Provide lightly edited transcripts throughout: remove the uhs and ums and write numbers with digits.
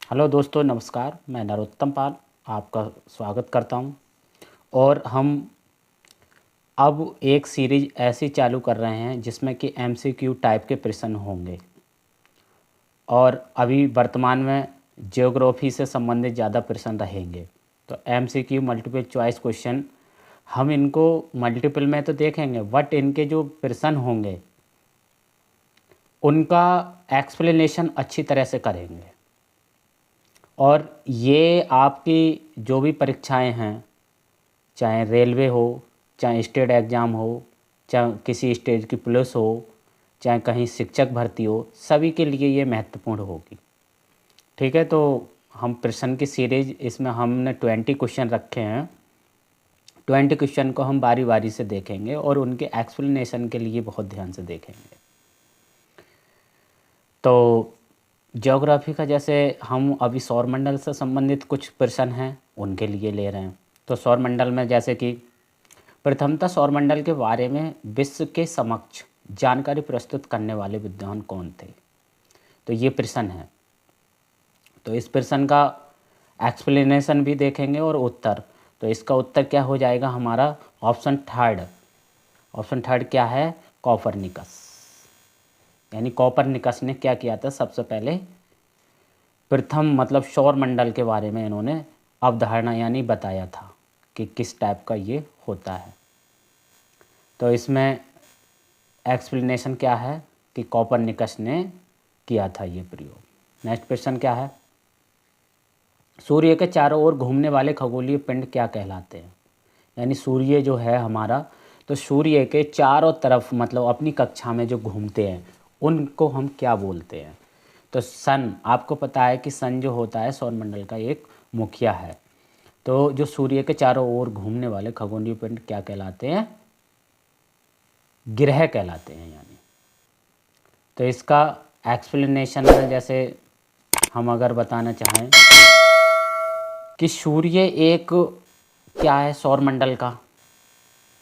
Hello दोस्तों, नमस्कार। मैं नरोत्तम पाल आपका स्वागत करता हूं। और हम अब एक सीरीज ऐसी चालू कर रहे हैं जिसमें कि एमसीक्यू टाइप के प्रश्न होंगे। और अभी वर्तमान में ज्योग्राफी से संबंधित ज़्यादा प्रश्न रहेंगे। तो एमसीक्यू मल्टीपल चॉइस क्वेश्चन हम इनको मल्टीपल में तो देखेंगे, बट इनके जो प्रश्न होंगे उनका एक्सप्लेनेशन अच्छी तरह से करेंगे। और ये आपकी जो भी परीक्षाएं हैं, चाहे रेलवे हो, चाहे स्टेट एग्ज़ाम हो, चाहे किसी स्टेट की पुलिस हो, चाहे कहीं शिक्षक भर्ती हो, सभी के लिए ये महत्वपूर्ण होगी। ठीक है, तो हम प्रश्न की सीरीज इसमें हमने 20 क्वेश्चन रखे हैं। 20 क्वेश्चन को हम बारी बारी से देखेंगे और उनके एक्सप्लेनेशन के लिए बहुत ध्यान से देखेंगे। तो ज्योग्राफी का जैसे हम अभी सौरमंडल से संबंधित कुछ प्रश्न हैं उनके लिए ले रहे हैं। तो सौरमंडल में जैसे कि प्रथमतः सौरमंडल के बारे में विश्व के समक्ष जानकारी प्रस्तुत करने वाले विद्वान कौन थे। तो ये प्रश्न है। तो इस प्रश्न का एक्सप्लेनेशन भी देखेंगे और उत्तर। तो इसका उत्तर क्या हो जाएगा हमारा? Option third. ऑप्शन थर्ड क्या है? कॉपरनिकस। यानी कॉपरनिकस ने क्या किया था? सबसे पहले प्रथम मतलब सौरमंडल के बारे में इन्होंने अवधारणा यानी बताया था कि किस टाइप का ये होता है। तो इसमें एक्सप्लेनेशन क्या है कि कॉपरनिकस ने किया था ये प्रयोग। नेक्स्ट क्वेश्चन क्या है? सूर्य के चारों ओर घूमने वाले खगोलीय पिंड क्या कहलाते हैं? यानी सूर्य जो है हमारा, तो सूर्य के चारों तरफ मतलब अपनी कक्षा में जो घूमते हैं उनको हम क्या बोलते हैं? तो सन, आपको पता है कि सन जो होता है सौरमंडल का एक मुखिया है। तो जो सूर्य के चारों ओर घूमने वाले खगोलीय पिंड क्या कहलाते हैं? ग्रह कहलाते हैं। यानी तो इसका एक्सप्लेनेशन में जैसे हम अगर बताना चाहें कि सूर्य एक क्या है सौरमंडल का?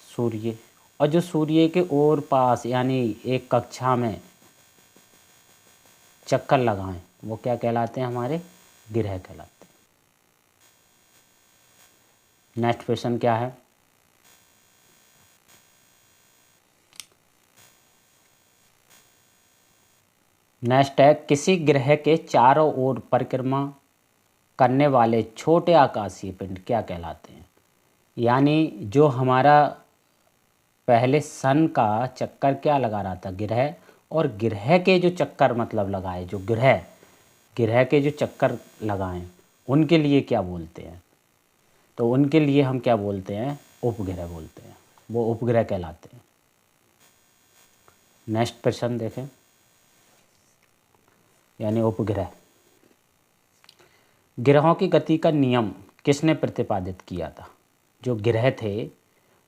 सूर्य, और जो सूर्य के और पास यानी एक कक्षा में चक्कर लगाएं वो क्या कहलाते हैं? हमारे ग्रह कहलाते हैं। नेक्स्ट क्वेश्चन क्या है? नेक्स्ट है किसी ग्रह के चारों ओर परिक्रमा करने वाले छोटे आकाशीय पिंड क्या कहलाते हैं? यानी जो हमारा पहले सन का चक्कर क्या लगा रहा था? ग्रह। और ग्रह के जो चक्कर मतलब लगाए, जो ग्रह ग्रह के जो चक्कर लगाएं उनके लिए क्या बोलते हैं? तो उनके लिए हम क्या बोलते हैं? उपग्रह बोलते हैं। वो उपग्रह कहलाते हैं। नेक्स्ट प्रश्न देखें। यानी उपग्रह, ग्रहों की गति का नियम किसने प्रतिपादित किया था? जो ग्रह थे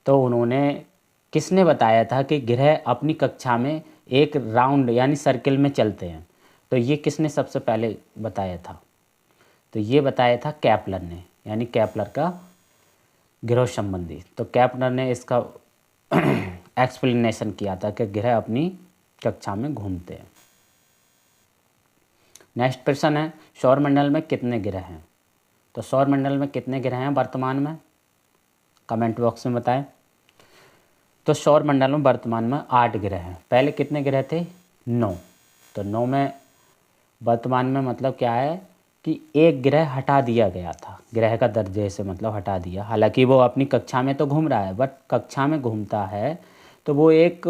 तो उन्होंने किसने बताया था कि ग्रह अपनी कक्षा में एक राउंड यानी सर्किल में चलते हैं? तो ये किसने सबसे पहले बताया था? तो ये बताया था केपलर ने। यानी केपलर का ग्रह संबंधी। तो केपलर ने इसका एक्सप्लेनेशन किया था कि ग्रह अपनी कक्षा में घूमते हैं। नेक्स्ट प्रश्न है सौरमंडल में कितने ग्रह हैं? तो सौरमंडल में कितने ग्रह हैं वर्तमान में? कमेंट बॉक्स में बताएं। तो सौरमंडल में वर्तमान में 8 ग्रह हैं। पहले कितने ग्रह थे? 9। तो 9 में वर्तमान में मतलब क्या है कि एक ग्रह हटा दिया गया था, ग्रह का दर्जे से मतलब हटा दिया। हालांकि वो अपनी कक्षा में तो घूम रहा है, बट कक्षा में घूमता है तो वो एक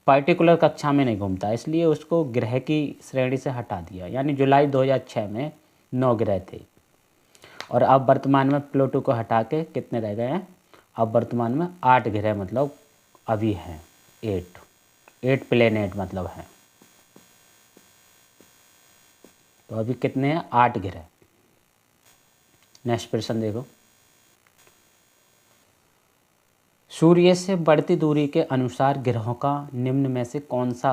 पर्टिकुलर कक्षा में नहीं घूमता, इसलिए उसको ग्रह की श्रेणी से हटा दिया। यानी जुलाई 2006 में 9 ग्रह थे। और अब वर्तमान में प्लूटो को हटा के कितने रह गए हैं? अब वर्तमान में 8 ग्रह मतलब अभी हैं। 8 प्लेनेट मतलब हैं। तो अभी कितने हैं? 8 ग्रह। नेक्स्ट प्रश्न देखो। सूर्य से बढ़ती दूरी के अनुसार ग्रहों का निम्न में से कौन सा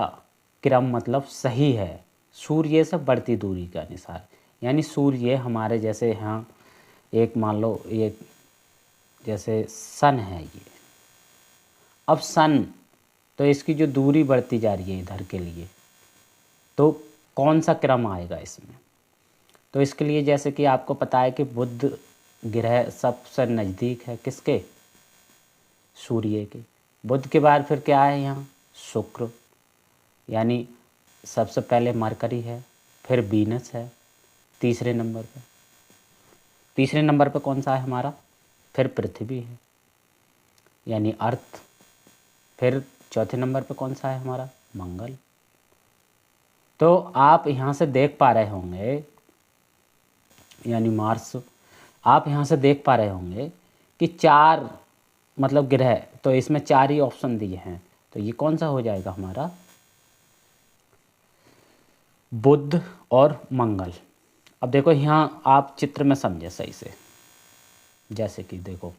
क्रम मतलब सही है? सूर्य से बढ़ती दूरी के अनुसार, यानी सूर्य हमारे जैसे यहाँ एक मान लो ये जैसे सन है ये। अब सन, तो इसकी जो दूरी बढ़ती जा रही है इधर के लिए, तो कौन सा क्रम आएगा इसमें? तो इसके लिए जैसे कि आपको पता है कि बुध ग्रह सबसे नज़दीक है किसके, सूर्य के। बुध के बाद फिर क्या है यहाँ, शुक्र, यानी सबसे पहले मरकरी है, फिर वीनस है तीसरे नंबर पे। तीसरे नंबर पे कौन सा है हमारा, फिर पृथ्वी है यानी अर्थ। फिर चौथे नंबर पे कौन सा है हमारा, मंगल। तो आप यहाँ से देख पा रहे होंगे, यानी मार्स, आप यहाँ से देख पा रहे होंगे कि 4 मतलब ग्रह, तो इसमें 4 ही ऑप्शन दिए हैं। तो ये कौन सा हो जाएगा हमारा, बुध और मंगल। अब देखो यहाँ आप चित्र में समझे सही से, जैसे कि देखो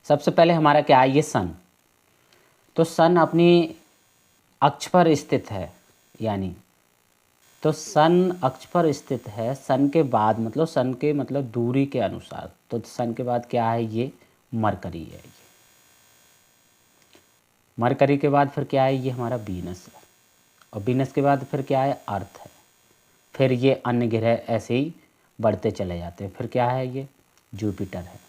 सबसे पहले हमारा क्या है, ये सन। तो सन अपनी अक्ष पर स्थित है, यानी तो सन अक्ष पर स्थित है। सन के बाद मतलब सन के मतलब दूरी के अनुसार, तो सन के बाद क्या है, ये मरकरी है। ये मरकरी के बाद फिर क्या है, ये हमारा वीनस है। और वीनस के बाद फिर क्या है, अर्थ है। फिर ये अन्य ग्रह ऐसे ही बढ़ते चले जाते हैं। फिर क्या है, ये जुपिटर है।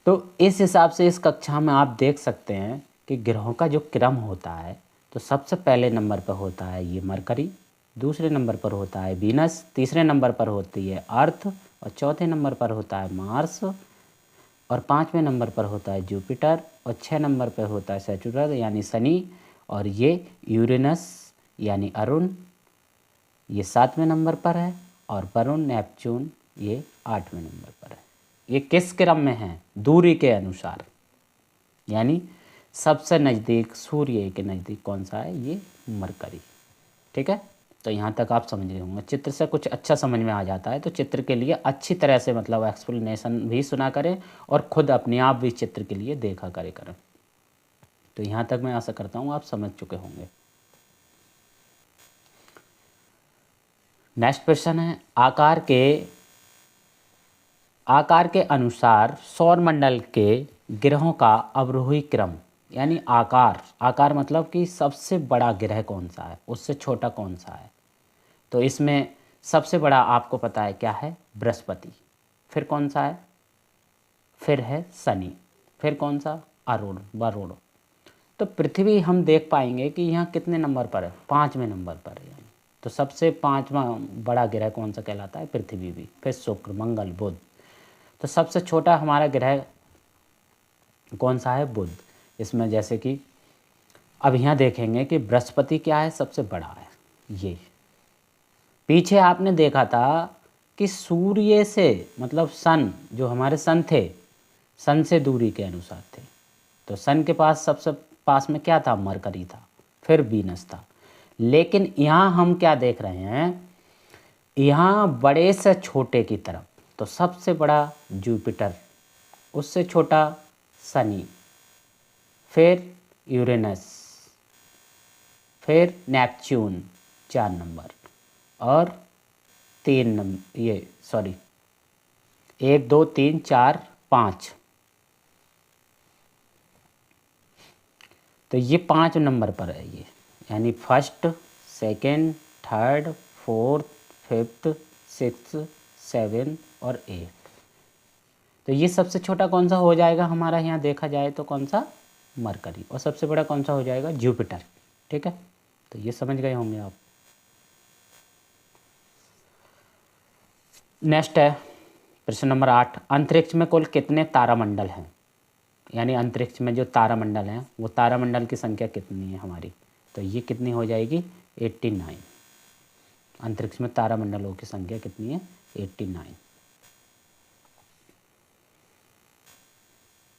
तो इस हिसाब से इस कक्षा में आप देख सकते हैं कि ग्रहों का जो क्रम होता है, तो सबसे पहले नंबर पर होता है ये मरकरी, दूसरे नंबर पर होता है वीनस, तीसरे नंबर पर होती है अर्थ, और चौथे नंबर पर होता है मार्स, और 5वें नंबर पर होता है जुपिटर, और 6 नंबर पर होता है सैटर्न यानी शनि, और ये यूरेनस यानी अरुण ये 7वें नंबर पर है, और वरुण नेपच्यून ये 8वें नंबर पर है। ये किस क्रम में है, दूरी के अनुसार, यानी सबसे नज़दीक सूर्य के नज़दीक कौन सा है, ये मरकरी। ठीक है, तो यहाँ तक आप समझ रहे होंगे। चित्र से कुछ अच्छा समझ में आ जाता है, तो चित्र के लिए अच्छी तरह से मतलब एक्सप्लेनेशन भी सुना करें और ख़ुद अपने आप भी चित्र के लिए देखा करें। तो यहाँ तक मैं आशा करता हूँ आप समझ चुके होंगे। नेक्स्ट क्वेश्चन है, आकार के अनुसार सौरमंडल के ग्रहों का अवरोही क्रम, यानी आकार मतलब कि सबसे बड़ा ग्रह कौन सा है, उससे छोटा कौन सा है। तो इसमें सबसे बड़ा आपको पता है क्या है, बृहस्पति। फिर कौन सा है, फिर है शनि, फिर कौन सा, वरुण। तो पृथ्वी हम देख पाएंगे कि यहाँ कितने नंबर पर है, 5वें नंबर पर है। तो सबसे 5वां बड़ा ग्रह कौन सा कहलाता है, पृथ्वी भी। फिर शुक्र, मंगल, बुध। तो सबसे छोटा हमारा ग्रह कौन सा है, बुध। इसमें जैसे कि अब यहाँ देखेंगे कि बृहस्पति क्या है, सबसे बड़ा है। ये पीछे आपने देखा था कि सूर्य से मतलब सन, जो हमारे सन थे, सन से दूरी के अनुसार थे। तो सन के पास सबसे पास में क्या था, मरकरी था, फिर वीनस था। लेकिन यहाँ हम क्या देख रहे हैं, यहाँ बड़े से छोटे की तरफ। तो सबसे बड़ा जुपिटर, उससे छोटा शनि, फिर यूरेनस, फिर नेपच्यून 4 नंबर, और 3 नंबर, ये सॉरी 1 2 3 4 5। तो ये 5 नंबर पर है ये, यानी first, second, third, fourth, fifth, six, 7 और 8। तो ये सबसे छोटा कौन सा हो जाएगा हमारा, यहाँ देखा जाए तो कौन सा, मरकरी। और सबसे बड़ा कौन सा हो जाएगा, जुपिटर। ठीक है, तो ये समझ गए होंगे आप। नेक्स्ट है प्रश्न नंबर 8, अंतरिक्ष में कुल कितने तारामंडल हैं, यानी अंतरिक्ष में जो तारामंडल हैं वो तारामंडल की संख्या कितनी है हमारी। तो ये कितनी हो जाएगी, 89। अंतरिक्ष में तारामंडलों की संख्या कितनी है, 89।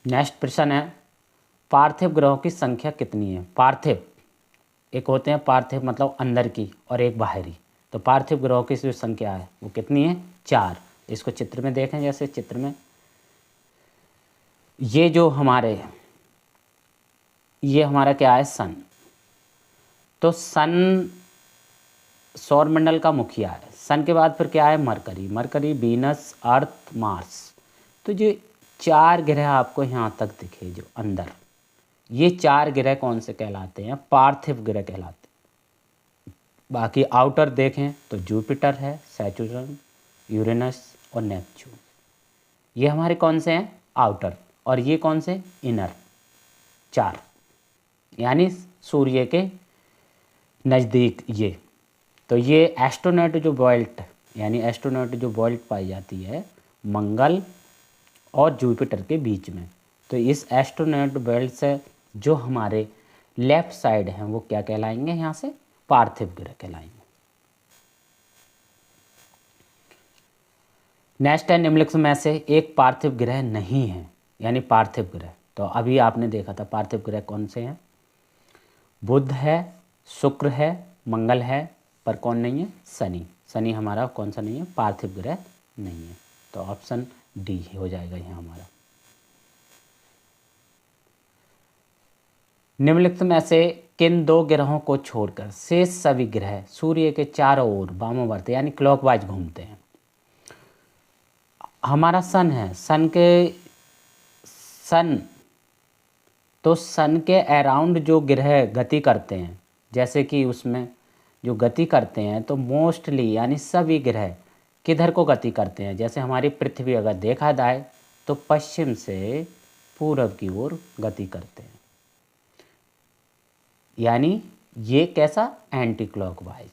नेक्स्ट प्रश्न है, पार्थिव ग्रहों की संख्या कितनी है। पार्थिव, एक होते हैं पार्थिव मतलब अंदर की, और एक बाहरी। तो पार्थिव ग्रहों की जो संख्या है वो कितनी है, 4। इसको चित्र में देखें, जैसे चित्र में ये जो ये हमारा क्या है, सन। तो सन सौरमंडल का मुखिया है। सन के बाद फिर क्या है, मरकरी, वीनस, अर्थ, मार्स। तो जो 4 ग्रह आपको यहाँ तक दिखे जो अंदर, ये 4 ग्रह कौन से कहलाते हैं, पार्थिव ग्रह कहलाते हैं। बाकी आउटर देखें तो जुपिटर है, सैटर्न, यूरेनस और नेपच्यून। ये हमारे कौन से हैं? आउटर। और ये कौन से? इनर। 4, यानी सूर्य के नज़दीक ये। तो ये एस्ट्रोनॉट जो बेल्ट, यानी एस्ट्रोनॉट जो बेल्ट पाई जाती है मंगल और जुपिटर के बीच में, तो इस एस्ट्रोनॉट बेल्ट से जो हमारे लेफ्ट साइड हैं वो क्या कहलाएंगे? यहाँ से पार्थिव ग्रह कहलाएंगे। नेक्स्ट है, निम्नलिखित में से एक पार्थिव ग्रह नहीं है, यानी पार्थिव ग्रह। तो अभी आपने देखा था पार्थिव ग्रह कौन से हैं? बुध है, शुक्र है, मंगल है, पर कौन नहीं है? शनि। शनि हमारा कौन सा नहीं है? पार्थिव ग्रह नहीं है। तो ऑप्शन डी हो जाएगा यहाँ हमारा। निम्नलिखित में से किन 2 ग्रहों को छोड़कर शेष सभी ग्रह सूर्य के चारों ओर वामावर्त यानी क्लॉकवाइज घूमते हैं? हमारा सन है, सन के अराउंड जो ग्रह गति करते हैं, जैसे कि उसमें जो गति करते हैं तो मोस्टली यानी सभी ग्रह किधर को गति करते हैं? जैसे हमारी पृथ्वी अगर देखा जाए तो पश्चिम से पूरब की ओर गति करते हैं, यानी ये कैसा? Anti clockwise.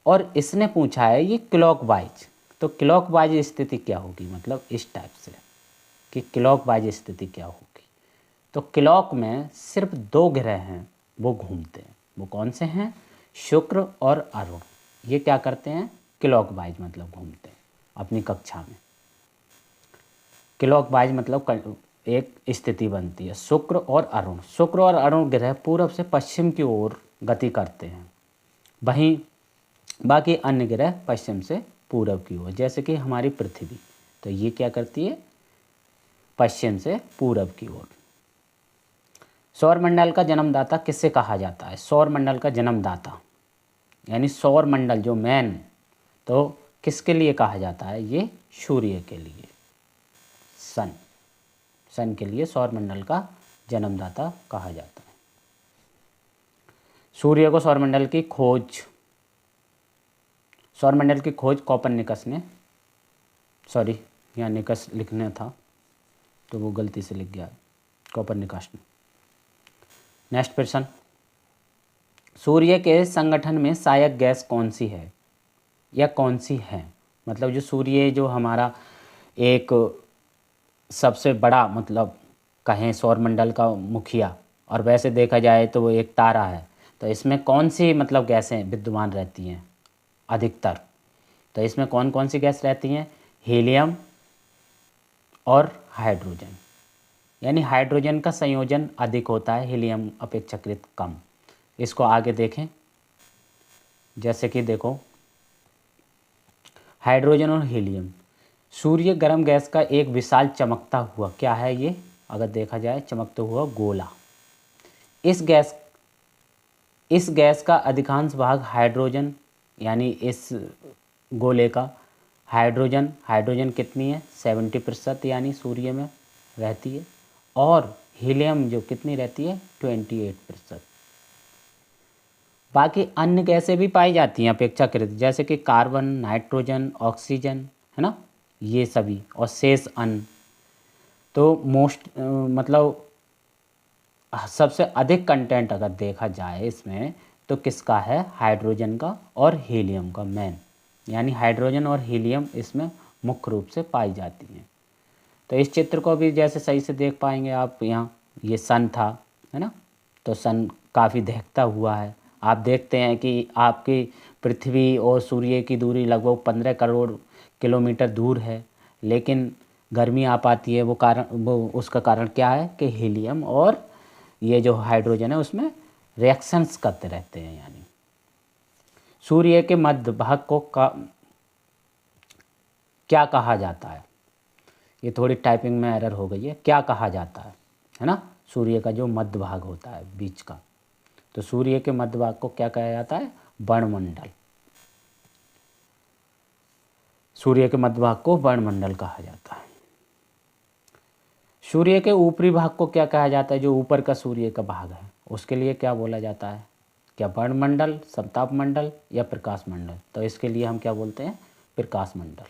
और इसने पूछा है ये क्लॉकवाइज, तो क्लॉकवाइज स्थिति क्या होगी? मतलब इस टाइप से कि क्लॉकवाइज स्थिति क्या होगी। तो क्लॉक में सिर्फ 2 ग्रह हैं वो घूमते हैं, वो कौन से हैं? शुक्र और अरुण। ये क्या करते हैं? क्लॉकवाइज मतलब घूमते हैं अपनी कक्षा में। क्लॉकवाइज मतलब एक स्थिति बनती है। शुक्र और अरुण, शुक्र और अरुण ग्रह पूरब से पश्चिम की ओर गति करते हैं, वहीं बाकी अन्य ग्रह पश्चिम से पूरब की ओर, जैसे कि हमारी पृथ्वी, तो ये क्या करती है? पश्चिम से पूरब की ओर। सौरमंडल का जन्मदाता किससे कहा जाता है? सौरमंडल का जन्मदाता यानी सौरमंडल जो मैन, तो किसके लिए कहा जाता है? ये सूर्य के लिए, सन के लिए सौरमंडल का जन्मदाता कहा जाता है। सूर्य को सौरमंडल की खोज कोपरनिकस ने, सॉरी यहाँ निकस लिखना था तो वो गलती से लिख गया, कोपरनिकस ने। नेक्स्ट प्रश्न, सूर्य के संगठन में सहायक गैस कौन सी है या कौन सी है? मतलब जो सूर्य जो हमारा एक सबसे बड़ा मतलब कहें सौरमंडल का मुखिया, और वैसे देखा जाए तो वो एक तारा है, तो इसमें कौन सी मतलब गैसें विद्यमान रहती हैं अधिकतर? तो इसमें कौन कौन सी गैस रहती हैं? हीलियम और हाइड्रोजन, यानी हाइड्रोजन का संयोजन अधिक होता है, हीलियम अपेक्षाकृत कम। इसको आगे देखें, जैसे कि देखो हाइड्रोजन और हीलियम, सूर्य गर्म गैस का एक विशाल चमकता हुआ क्या है? ये अगर देखा जाए चमकता हुआ गोला। इस गैस का अधिकांश भाग हाइड्रोजन, यानी इस गोले का हाइड्रोजन कितनी है? 70% यानी सूर्य में रहती है, और हीलियम जो कितनी रहती है? 28%। बाकी अन्य गैसें भी पाई जाती हैं अपेक्षाकृत, जैसे कि कार्बन, नाइट्रोजन, ऑक्सीजन, है ना, ये सभी, और शेष अन्य। तो मतलब सबसे अधिक कंटेंट अगर देखा जाए इसमें तो किसका है? हाइड्रोजन का और हीलियम का मेन, यानी हाइड्रोजन और हीलियम इसमें मुख्य रूप से पाई जाती हैं। तो इस चित्र को भी जैसे सही से देख पाएंगे आप, यहाँ ये सन था, है ना, तो सन काफ़ी दहकता हुआ है। आप देखते हैं कि आपकी पृथ्वी और सूर्य की दूरी लगभग 15 करोड़ किलोमीटर दूर है, लेकिन गर्मी आ पाती है। वो उसका कारण क्या है कि हीलियम और ये जो हाइड्रोजन है उसमें रिएक्शंस करते रहते हैं। यानी सूर्य के मध्य भाग को क्या कहा जाता है? ये थोड़ी टाइपिंग में एरर हो गई है। क्या कहा जाता है ना? सूर्य का जो मध्य भाग होता है बीच का, तो सूर्य के मध्य भाग को क्या कहा जाता है? वर्णमंडल। सूर्य के मध्य भाग को वर्णमंडल कहा जाता है। सूर्य के ऊपरी भाग को क्या कहा जाता है? जो ऊपर का सूर्य का भाग है उसके लिए क्या बोला जाता है? क्या वर्णमंडल, समताप मंडल या प्रकाश मंडल? तो इसके लिए हम क्या बोलते हैं? प्रकाश मंडल।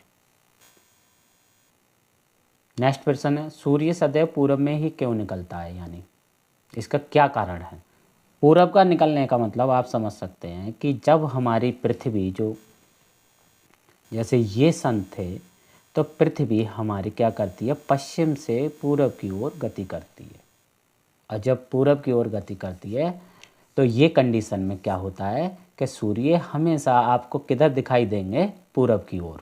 नेक्स्ट प्रश्न है, सूर्य सदैव पूरब में ही क्यों निकलता है, यानी इसका क्या कारण है? पूरब का निकलने का मतलब आप समझ सकते हैं कि जब हमारी पृथ्वी जो, जैसे ये सन थे, तो पृथ्वी हमारी क्या करती है? पश्चिम से पूरब की ओर गति करती है। और जब पूरब की ओर गति करती है तो ये कंडीशन में क्या होता है कि सूर्य हमेशा आपको किधर दिखाई देंगे? पूरब की ओर।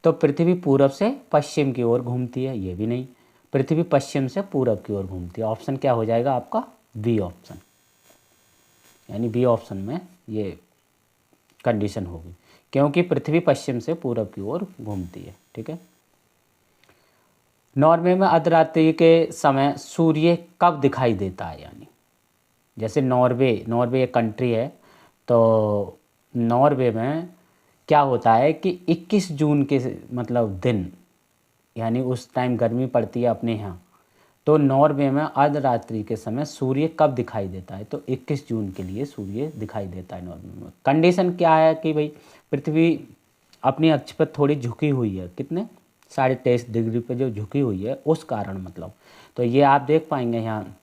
तो पृथ्वी पूरब से पश्चिम की ओर घूमती है, ये भी नहीं, पृथ्वी पश्चिम से पूरब की ओर घूमती है। ऑप्शन क्या हो जाएगा आपका? बी ऑप्शन, यानी बी ऑप्शन में ये कंडीशन होगी, क्योंकि पृथ्वी पश्चिम से पूरब की ओर घूमती है। ठीक है। नॉर्वे में अर्धरात्रि के समय सूर्य कब दिखाई देता है? यानी जैसे नॉर्वे एक कंट्री है, तो नॉर्वे में क्या होता है कि 21 जून के मतलब दिन, यानी उस टाइम गर्मी पड़ती है अपने यहाँ, तो नॉर्वे में अर्धरात्रि के समय सूर्य कब दिखाई देता है? तो 21 जून के लिए सूर्य दिखाई देता है नॉर्वे में। कंडीशन क्या है कि भाई पृथ्वी अपनी अक्ष पर थोड़ी झुकी हुई है, कितने 23.5 डिग्री पे जो झुकी हुई है, उस कारण मतलब। तो ये आप देख पाएंगे यहाँ,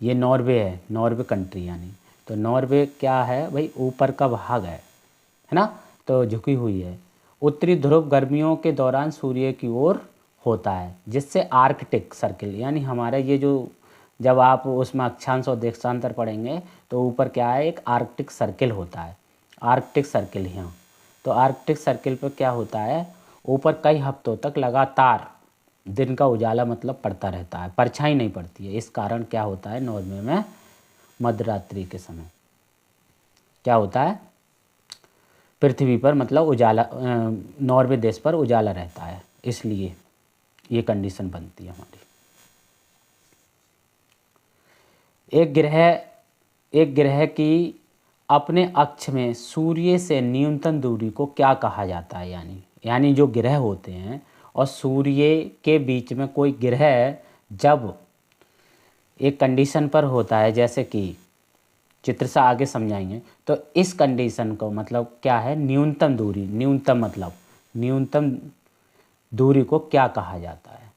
ये नॉर्वे है, नॉर्वे कंट्री यानी, तो नॉर्वे क्या है भाई? ऊपर का भाग है ना, तो झुकी हुई है। उत्तरी ध्रुव गर्मियों के दौरान सूर्य की ओर होता है, जिससे आर्कटिक सर्किल, यानी हमारा ये जो, जब आप उसमें अक्षांश और देशांतर पढ़ेंगे तो ऊपर क्या है? एक आर्कटिक सर्किल होता है, आर्कटिक सर्किल यहाँ। तो आर्कटिक सर्किल पर क्या होता है? ऊपर कई हफ्तों तक लगातार दिन का उजाला मतलब पड़ता रहता है, परछाई नहीं पड़ती है। इस कारण क्या होता है? नॉर्वे में मध्यरात्रि के समय क्या होता है? पृथ्वी पर मतलब उजाला, नॉर्वे देश पर उजाला रहता है, इसलिए ये कंडीशन बनती है हमारी। एक ग्रह की अपने अक्ष में सूर्य से न्यूनतम दूरी को क्या कहा जाता है? यानी जो ग्रह होते हैं और सूर्य के बीच में कोई ग्रह जब एक कंडीशन पर होता है, जैसे कि चित्र से आगे समझाएंगे, तो इस कंडीशन को मतलब क्या है? न्यूनतम दूरी, न्यूनतम मतलब न्यूनतम दूरी को क्या कहा जाता है?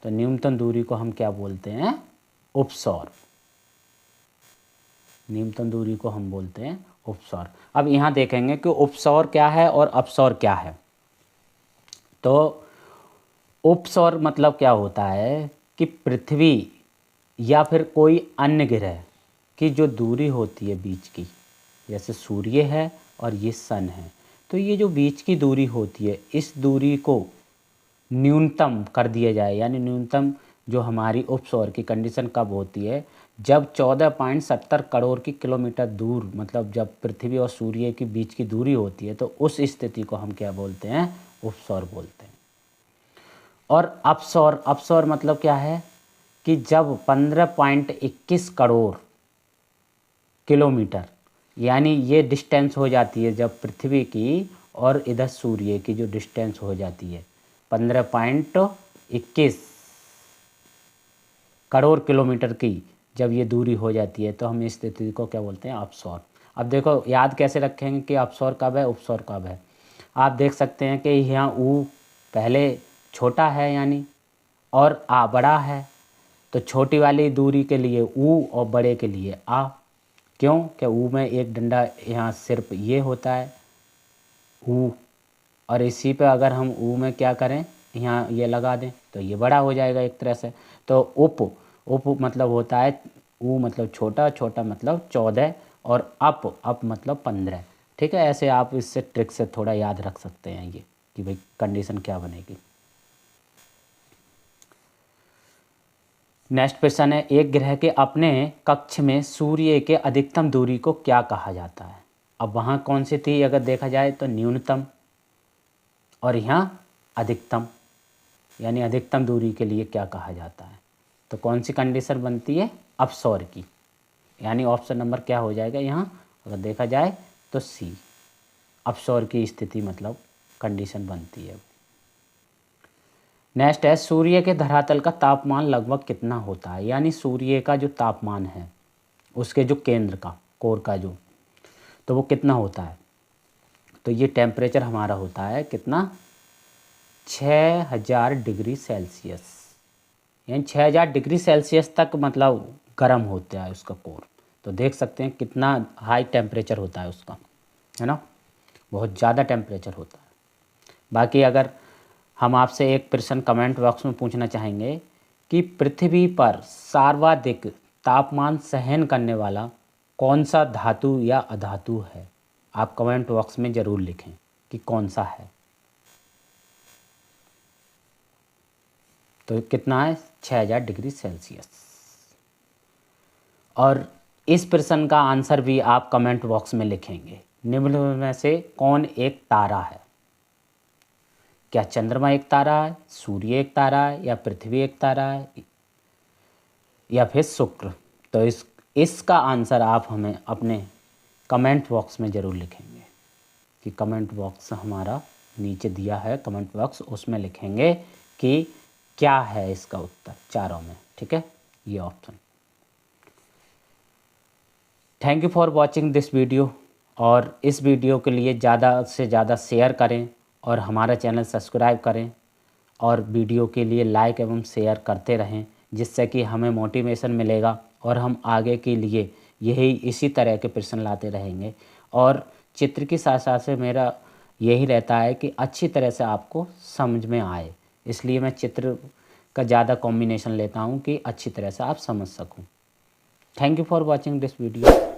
तो न्यूनतम दूरी को हम क्या बोलते हैं? उपसौर। न्यूनतम दूरी को हम बोलते हैं उपसौर। अब यहाँ देखेंगे कि उपसौर क्या है और अपसौर क्या है। तो उपसौर मतलब क्या होता है कि पृथ्वी या फिर कोई अन्य ग्रह की जो दूरी होती है बीच की, जैसे सूर्य है और ये सन है, तो ये जो बीच की दूरी होती है, इस दूरी को न्यूनतम कर दिया जाए। यानी न्यूनतम जो हमारी उपसौर की कंडीशन कब होती है? जब 14.70 करोड़ की किलोमीटर दूर, मतलब जब पृथ्वी और सूर्य के बीच की दूरी होती है, तो उस स्थिति को हम क्या बोलते हैं? उपसौर बोलते हैं। और अपसौर मतलब क्या है कि जब 15.21 करोड़ किलोमीटर, यानी ये डिस्टेंस हो जाती है जब पृथ्वी की और इधर सूर्य की जो डिस्टेंस हो जाती है 15.21 करोड़ किलोमीटर की, जब ये दूरी हो जाती है, तो हम इस स्थिति को क्या बोलते हैं? अपसौर। अब देखो याद कैसे रखेंगे कि अपसौर कब है, उपसौर कब है। आप देख सकते हैं कि यहाँ ऊ पहले छोटा है यानी, और आ बड़ा है, तो छोटी वाली दूरी के लिए ऊ और बड़े के लिए आ। क्यों? कि ऊ में एक डंडा यहाँ सिर्फ ये होता है ऊ, और इसी पे अगर हम ऊ में क्या करें, यहाँ ये लगा दें, तो ये बड़ा हो जाएगा एक तरह से। तो उप मतलब होता है, ऊ मतलब छोटा, छोटा मतलब 14, और अप मतलब 15। ठीक है, ऐसे आप इससे ट्रिक से थोड़ा याद रख सकते हैं ये कि भाई कंडीशन क्या बनेगी। नेक्स्ट क्वेश्चन है, एक ग्रह के अपने कक्ष में सूर्य के अधिकतम दूरी को क्या कहा जाता है? अब वहाँ कौन सी थी? अगर देखा जाए तो न्यूनतम, और यहाँ अधिकतम, यानी अधिकतम दूरी के लिए क्या कहा जाता है? तो कौन सी कंडीशन बनती है? अपसौर की, यानी ऑप्शन नंबर क्या हो जाएगा यहाँ अगर देखा जाए तो सी, अपसौर की स्थिति मतलब कंडीशन बनती है। नेक्स्ट है, सूर्य के धरातल का तापमान लगभग कितना होता है? यानी सूर्य का जो तापमान है उसके जो केंद्र का, कोर का जो, तो वो कितना होता है। तो ये टेम्परेचर हमारा होता है कितना, 6000 डिग्री सेल्सियस, यानी 6000 डिग्री सेल्सियस तक मतलब गर्म होता है उसका कोर। तो देख सकते हैं कितना हाई टेम्परेचर होता है उसका, है ना, बहुत ज़्यादा टेम्परेचर होता है। बाकी अगर हम आपसे एक प्रश्न कमेंट बॉक्स में पूछना चाहेंगे कि पृथ्वी पर सर्वाधिक तापमान सहन करने वाला कौन सा धातु या अधातु है, आप कमेंट बॉक्स में ज़रूर लिखें कि कौन सा है। तो कितना है, 6000 डिग्री सेल्सियस। और इस प्रश्न का आंसर भी आप कमेंट बॉक्स में लिखेंगे, निम्न में से कौन एक तारा है। क्या चंद्रमा एक तारा है, सूर्य एक तारा है, या पृथ्वी एक तारा है, या फिर शुक्र। तो इसका आंसर आप हमें अपने कमेंट बॉक्स में ज़रूर लिखेंगे, कि कमेंट बॉक्स हमारा नीचे दिया है कमेंट बॉक्स, उसमें लिखेंगे कि क्या है इसका उत्तर चारों में, ठीक है, ये option. Thank you for watching this video, और इस वीडियो के लिए ज़्यादा से ज़्यादा शेयर करें और हमारा चैनल सब्सक्राइब करें, और वीडियो के लिए लाइक एवं शेयर करते रहें, जिससे कि हमें मोटिवेशन मिलेगा और हम आगे के लिए इसी तरह के प्रश्न लाते रहेंगे। और चित्र के साथ साथ से मेरा यही रहता है कि अच्छी तरह से आपको समझ में आए, इसलिए मैं चित्र का ज़्यादा कॉम्बिनेशन लेता हूँ कि अच्छी तरह से आप समझ सकूँ। Thank you for watching this video.